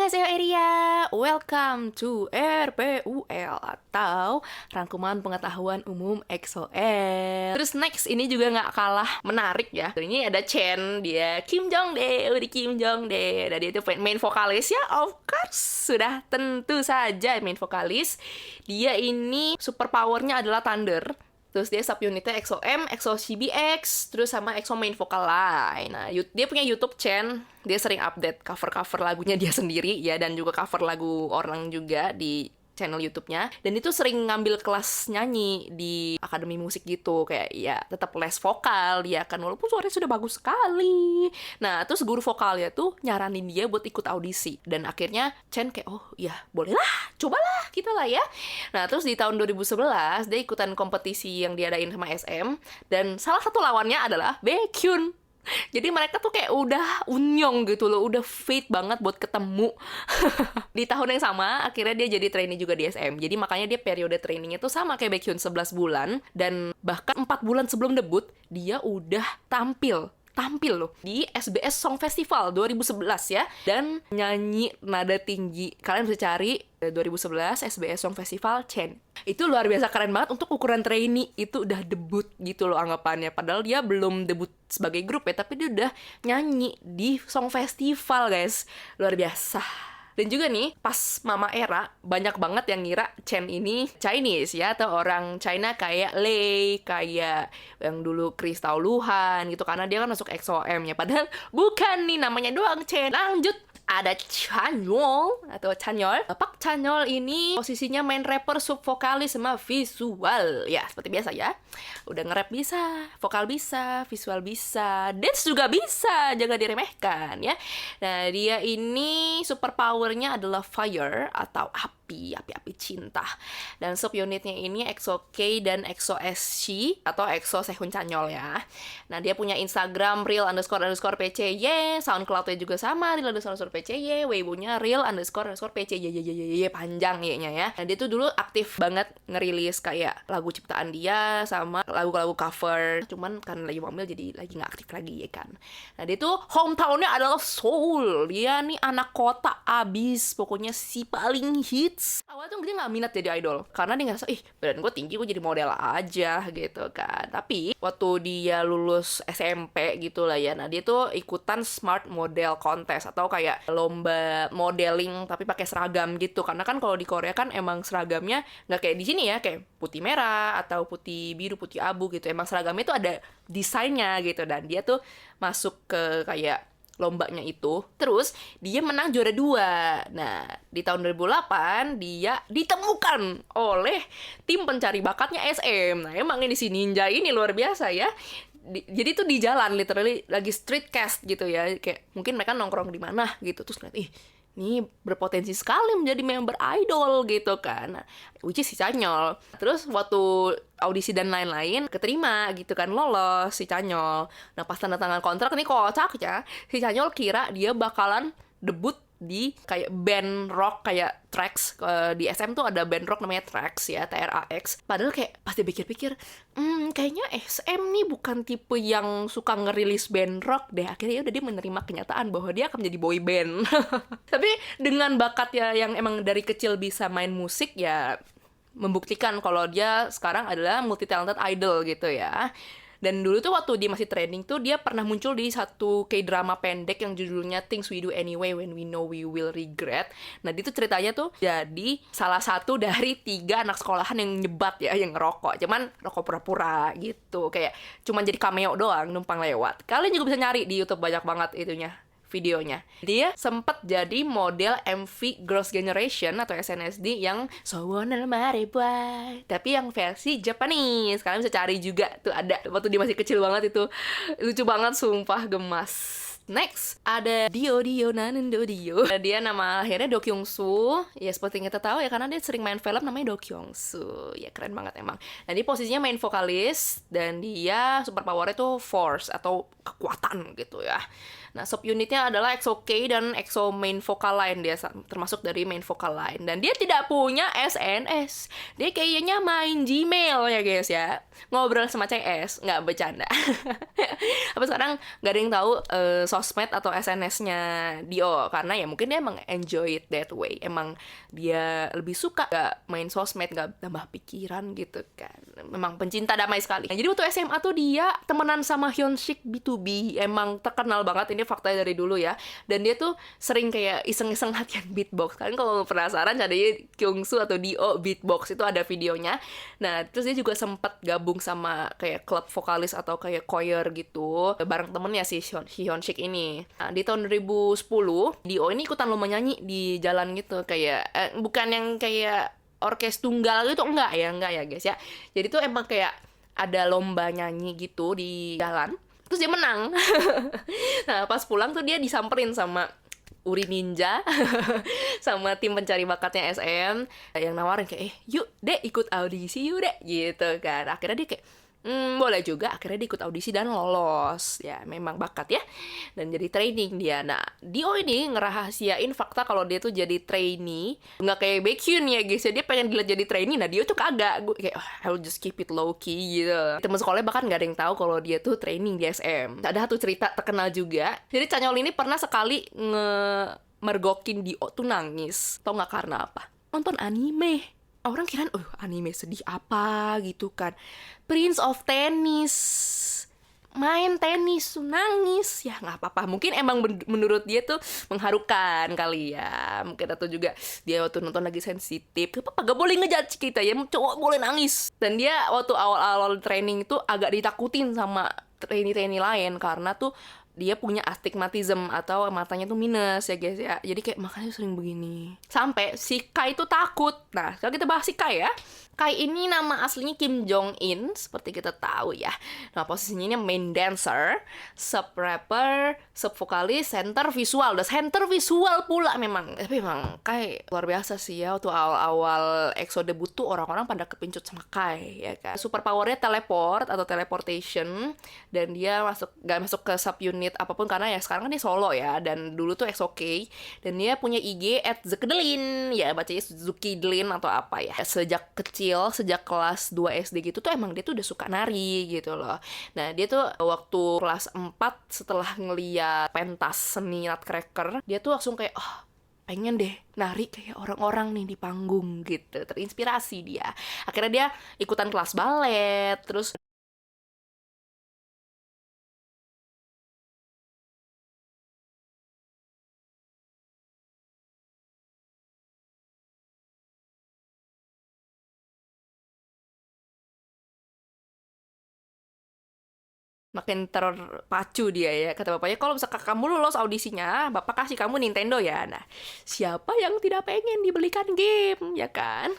Annyeonghaseyo Eria, welcome to RPUL atau Rangkuman Pengetahuan Umum EXO-L. Terus next ini juga nggak kalah menarik ya. Ini ada Chen, dia Kim Jongdae, udah Kim Jongdae. Dan dia itu main vokalis ya, of course. Sudah tentu saja main vokalis. Dia ini super powernya adalah Thunder. Terus dia subunitnya EXO-M, EXO-CBX, terus sama EXO main vokal lain. Nah, dia punya YouTube channel, dia sering update cover-cover lagunya dia sendiri ya, dan juga cover lagu orang juga di channel YouTube-nya. Dan itu sering ngambil kelas nyanyi di akademi musik gitu, kayak ya tetap les vokal dia kan, walaupun suaranya sudah bagus sekali. Nah, terus guru vokalnya tuh nyaranin dia buat ikut audisi. Dan akhirnya Chen kayak, oh ya bolehlah, cobalah kita lah ya. Nah, terus di tahun 2011 dia ikutan kompetisi yang diadain sama SM, dan salah satu lawannya adalah Baekhyun. Jadi mereka tuh kayak udah unyong gitu loh, udah fate banget buat ketemu. Di tahun yang sama, akhirnya dia jadi trainee juga di SM. Jadi makanya dia periode trainingnya tuh sama kayak Baekhyun, 11 bulan. Dan bahkan 4 bulan sebelum debut, dia udah tampil loh di SBS Song Festival 2011 ya, dan nyanyi nada tinggi. Kalian bisa cari 2011 SBS Song Festival Chen. Itu luar biasa keren banget untuk ukuran trainee, itu udah debut gitu loh anggapannya. Padahal dia belum debut sebagai grup ya, tapi dia udah nyanyi di Song Festival guys. Luar biasa. Dan juga nih, pas Mama Era, banyak banget yang ngira Chen ini Chinese ya, atau orang China kayak Lei, kayak yang dulu Chris Tauluhan gitu, karena dia kan masuk EXO-M ya. Padahal bukan nih, namanya doang Chen. Lanjut, ada Chanyeol atau Chanyeol. Pak Chanyeol ini posisinya main rapper, sub vokalis sama visual. Ya, seperti biasa ya. Udah nge-rap bisa, vokal bisa, visual bisa, dance juga bisa, jangan diremehkan ya. Nah, dia ini super powernya adalah fire atau api cinta. Dan subunitnya ini EXO-K dan EXO-SC atau EXO Sehun Chanyeol ya. Nah, dia punya Instagram real__PCY, SoundCloud-nya juga sama, real__PCY, Weibo-nya real__PCY, panjang Y-nya ya. Nah, dia tuh dulu aktif banget ngerilis kayak lagu ciptaan dia sama lagu-lagu cover. Cuman kan lagi hamil jadi lagi nggak aktif lagi ya kan. Nah, dia tuh hometown-nya adalah Seoul. Dia nih anak kota abis, pokoknya si paling hits. Awalnya tuh dia nggak minat jadi idol, karena dia ngerasa, badan gue tinggi, gue jadi model aja gitu kan. Tapi waktu dia lulus SMP gitu lah ya, nah dia tuh ikutan Smart Model Contest atau kayak lomba modeling tapi pakai seragam gitu. Karena kan kalau di Korea kan emang seragamnya nggak kayak di sini ya, kayak putih merah atau putih biru, putih abu gitu. Emang seragamnya tuh ada desainnya gitu, dan dia tuh masuk ke kayak lombanya itu. Terus dia menang juara 2. Nah, di tahun 2008 dia ditemukan oleh tim pencari bakatnya SM. Nah, emang ini si ninja ini luar biasa ya. Jadi tuh di jalan literally lagi street cast gitu ya. Kayak mungkin mereka nongkrong di mana gitu, terus ngeliat, ini berpotensi sekali menjadi member idol gitu kan. Nah, which is si Chanyeol. Terus waktu audisi dan lain-lain keterima gitu kan, lolos si Chanyeol. Nah, pas tanda tangan kontrak nih kocak ya, si Chanyeol kira dia bakalan debut di kayak band rock kayak Trax. Di SM tuh ada band rock namanya Trax ya, TRAX. Padahal kayak pas dia pikir-pikir, kayaknya SM nih bukan tipe yang suka ngerilis band rock deh. Akhirnya udah dia menerima kenyataan bahwa dia akan menjadi boy band. Tapi dengan bakatnya yang emang dari kecil bisa main musik ya, membuktikan kalau dia sekarang adalah multi talented idol gitu ya. Dan dulu tuh waktu dia masih training tuh dia pernah muncul di satu K-drama pendek yang judulnya Things We Do Anyway When We Know We Will Regret. Nah, itu ceritanya tuh jadi salah satu dari 3 anak sekolahan yang nyebat ya, yang ngerokok. Cuman rokok pura-pura gitu, kayak cuman jadi cameo doang, numpang lewat. Kalian juga bisa nyari di YouTube, banyak banget itunya, videonya. Dia sempat jadi model MV Girls' Generation atau SNSD yang So Wanna Marry Boy, tapi yang versi Japanese. Kalian bisa cari juga, tuh ada waktu dia masih kecil banget itu. Lucu banget, sumpah gemas. Next, ada Dio Nanendo Dio. Dia nama lahirnya Do Kyung Soo. Ya seperti yang kita tahu ya, karena dia sering main film namanya Do Kyung Soo. Ya keren banget emang. Nah, dia posisinya main vokalis, dan dia super powernya tuh force atau kekuatan gitu ya. Nah, subunitnya adalah EXO-K dan EXO main vokal line. Dia termasuk dari main vokal line. Dan dia tidak punya SNS. Dia kayaknya main Gmail ya guys ya. Ngobrol sama CS, nggak bercanda. Tapi sekarang nggak ada yang tahu sosmed atau SNS-nya Dio, karena ya mungkin dia emang enjoy it that way, emang dia lebih suka gak main sosmed, gak tambah pikiran gitu kan, memang pencinta damai sekali. Nah, jadi waktu SMA tuh dia temenan sama Hyunsik B2B, emang terkenal banget, ini faktanya dari dulu ya, dan dia tuh sering kayak iseng-iseng latihan beatbox. Kalian kalau penasaran cari Kyungsu atau Dio beatbox, itu ada videonya. Nah terus dia juga sempat gabung sama kayak klub vokalis atau kayak choir gitu bareng temennya si Hyunsik ini. Nah, di tahun 2010 Dio ini ikutan lomba nyanyi di jalan gitu, kayak bukan yang kayak orkes tunggal gitu, enggak ya guys ya. Jadi tuh emang kayak ada lomba nyanyi gitu di jalan, terus dia menang. Nah pas pulang tuh dia disamperin sama Uri Ninja sama tim pencari bakatnya SM yang nawarin kayak yuk dek ikut audisi yuk dek gitu kan. Akhirnya dia kayak boleh juga, akhirnya dia ikut audisi dan lolos. Ya memang bakat ya, dan jadi training dia. Nah Dio ini ngerahasiain fakta kalau dia tuh jadi trainee, nggak kayak Baekhyun ya guys ya, dia pengen dilihat jadi trainee. Nah Dio tuh kagak, gue kayak I'll just keep it low key gitu. Temen sekolahnya bahkan nggak ada yang tahu kalau dia tuh training di SM. Ada satu cerita terkenal juga, jadi Chanyeol ini pernah sekali mergokin Dio tuh nangis. Tau nggak karena apa? Nonton anime. Orang kirain, anime sedih apa gitu kan. Prince of Tennis, main tenis, nangis. Ya nggak apa-apa, mungkin emang menurut dia tuh mengharukan kali ya. Mungkin atau juga dia waktu nonton lagi sensitif. Gak apa-apa, gak boleh ngejudge kita ya, cowok boleh nangis. Dan dia waktu awal-awal training itu agak ditakutin sama trainee-trainee lain, karena tuh dia punya astigmatism atau matanya tuh minus ya guys ya. Jadi kayak makanya sering begini. Sampai si Kai tuh takut. Nah, kalau kita bahas si Kai ya. Kai ini nama aslinya Kim Jong In, seperti kita tahu ya. Nah, posisinya ini main dancer, sub rapper, sub vokalis, center visual. Udah center visual pula memang. Tapi memang Kai luar biasa sih ya. Waktu awal-awal EXO debut tuh orang-orang pada kepincut sama Kai ya kan. Super powernya teleport atau teleportation, dan dia gak masuk ke sub unit apapun karena ya sekarang kan dia solo ya, dan dulu tuh EXO-K, dan dia punya IG @Zukedelin ya, bacanya Zukidelin atau apa ya. Sejak kecil, sejak kelas 2 SD gitu tuh emang dia tuh udah suka nari gitu loh. Nah dia tuh waktu kelas 4 setelah ngeliat pentas seni Nutcracker, dia tuh langsung kayak pengen deh nari kayak orang-orang nih di panggung gitu, terinspirasi dia. Akhirnya dia ikutan kelas balet, terus makin terpacu dia ya. Kata bapaknya, kalau misalkan kamu lulus audisinya, bapak kasih kamu Nintendo ya. Nah, siapa yang tidak pengen dibelikan game, ya kan?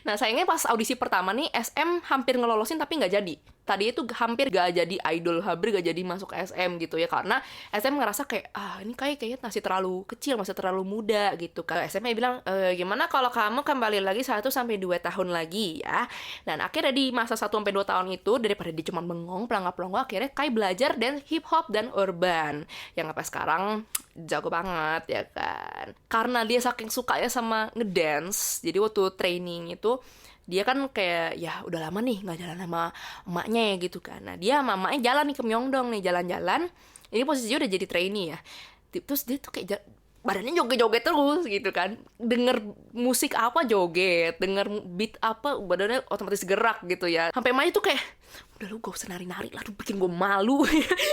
Nah, sayangnya pas audisi pertama nih, SM hampir ngelolosin tapi nggak jadi. Tadi itu hampir gak jadi idol, hampir gak jadi masuk SM gitu ya. Karena SM ngerasa kayak, ini kayaknya masih terlalu kecil, masih terlalu muda gitu kan. SM bilang, gimana kalau kamu kembali lagi 1-2 tahun lagi ya. Dan akhirnya di masa 1-2 tahun itu, daripada dia cuma bengong, pelangga-pelangga, akhirnya Kai belajar dance hip hop dan urban yang sampai sekarang jago banget ya kan. Karena dia saking sukanya sama ngedance, jadi waktu training itu dia kan kayak ya udah lama nih nggak jalan sama emaknya ya gitu kan. Nah dia sama emaknya jalan nih ke Myeongdong nih, jalan-jalan. Ini posisinya udah jadi trainee ya. Terus dia tuh kayak badannya joget-joget terus gitu kan. Denger musik apa joget, denger beat apa badannya otomatis gerak gitu ya. Sampai emaknya tuh kayak, udah lu gak usah nari-nari lah, bikin gue malu.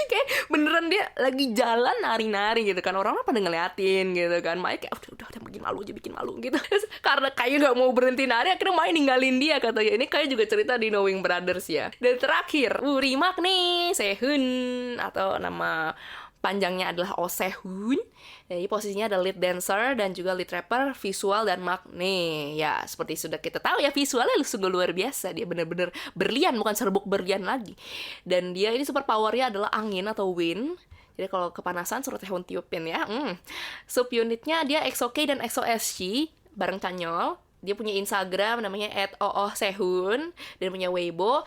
Kayak beneran dia lagi jalan nari-nari gitu kan. Orang-orang pada ngeliatin gitu kan. Maya kayak udah bikin malu aja, bikin malu gitu. Karena kayak gak mau berhenti nari, akhirnya Maya ninggalin dia katanya. Ini kayak juga cerita di Knowing Brothers ya. Dan terakhir, Uri Mak nih, Sehun atau nama panjangnya adalah Oh Sehun. Jadi posisinya ada lead dancer dan juga lead rapper, visual dan makne. Ya, seperti sudah kita tahu ya, visualnya sungguh luar biasa. Dia bener-bener berlian, bukan serbuk berlian lagi. Dan dia ini super powernya adalah angin atau wind. Jadi kalau kepanasan suruh Taehoon tiupin ya. Subunitnya dia EXO-K dan EXO-SG bareng Chanyeol. Dia punya Instagram namanya @oohsehun dan punya Weibo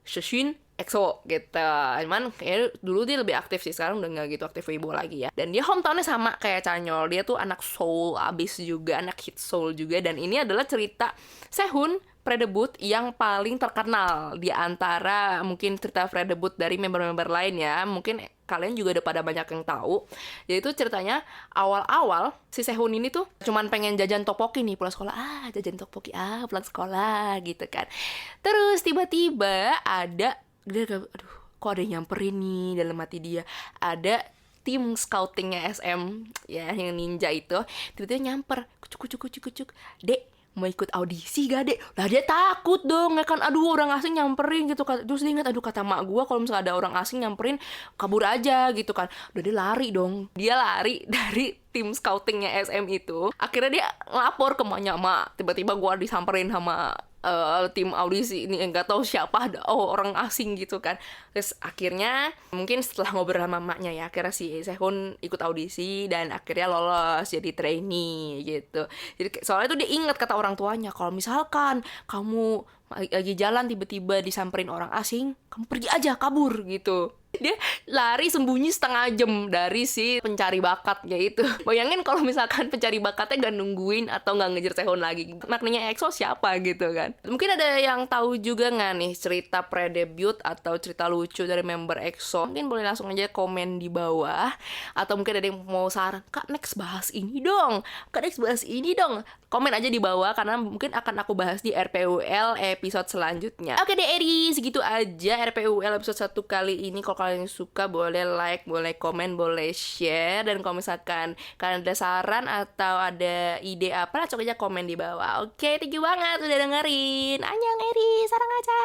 Shushin EXO gitu. Cuman kayaknya dulu dia lebih aktif sih, sekarang udah nggak gitu aktif Weibo lagi ya. Dan dia hometownnya sama kayak Chanyeol, dia tuh anak soul abis juga, anak hit soul juga. Dan ini adalah cerita Sehun predebut yang paling terkenal di antara mungkin cerita predebut dari member-member lain ya. Mungkin kalian juga udah pada banyak yang tahu. Yaitu ceritanya awal-awal si Sehun ini tuh cuman pengen jajan tteokbokki nih pulang sekolah. Jajan tteokbokki pulang sekolah gitu kan. Terus tiba-tiba ada aduh, kok ada yang nyamperin nih dalam hati dia. Ada tim scoutingnya SM ya, yang ninja itu tiba-tiba nyamper, kucuk, Dek, mau ikut audisi gak, Dek? Lah dia takut dong, ya kan, aduh orang asing nyamperin gitu kan. Terus dia ingat, aduh kata mak gue kalau misalnya ada orang asing nyamperin kabur aja gitu kan. Udah dia lari dong, dia lari dari tim scoutingnya SM itu. Akhirnya dia ngelapor ke maknya, mak tiba-tiba gue disamperin sama tim audisi ini, nggak tahu siapa, orang asing gitu kan. Terus akhirnya mungkin setelah ngobrol sama maknya ya, akhirnya si Sehun ikut audisi dan akhirnya lolos jadi trainee gitu. Jadi soalnya tuh dia ingat kata orang tuanya, kalau misalkan kamu lagi jalan tiba-tiba disamperin orang asing, kamu pergi aja, kabur gitu. Dia lari sembunyi setengah jam dari si pencari bakatnya itu. Bayangin kalau misalkan pencari bakatnya gak nungguin atau gak ngejar Sehun lagi, maknanya EXO siapa gitu kan. Mungkin ada yang tahu juga gak nih cerita pre-debut atau cerita lucu dari member EXO? Mungkin boleh langsung aja komen di bawah. Atau mungkin ada yang mau saran, Kak next bahas ini dong, Kak next bahas ini dong. Komen aja di bawah karena mungkin akan aku bahas di RPUL episode selanjutnya. Oke deh Eri, segitu aja RPUL episode 1 kali ini. Kalau kalian suka boleh like, boleh komen, boleh share. Dan kalau misalkan kalian ada saran atau ada ide apa, langsung aja komen di bawah. Oke, thank you banget udah dengerin. Annyeong Eri, sarang aja.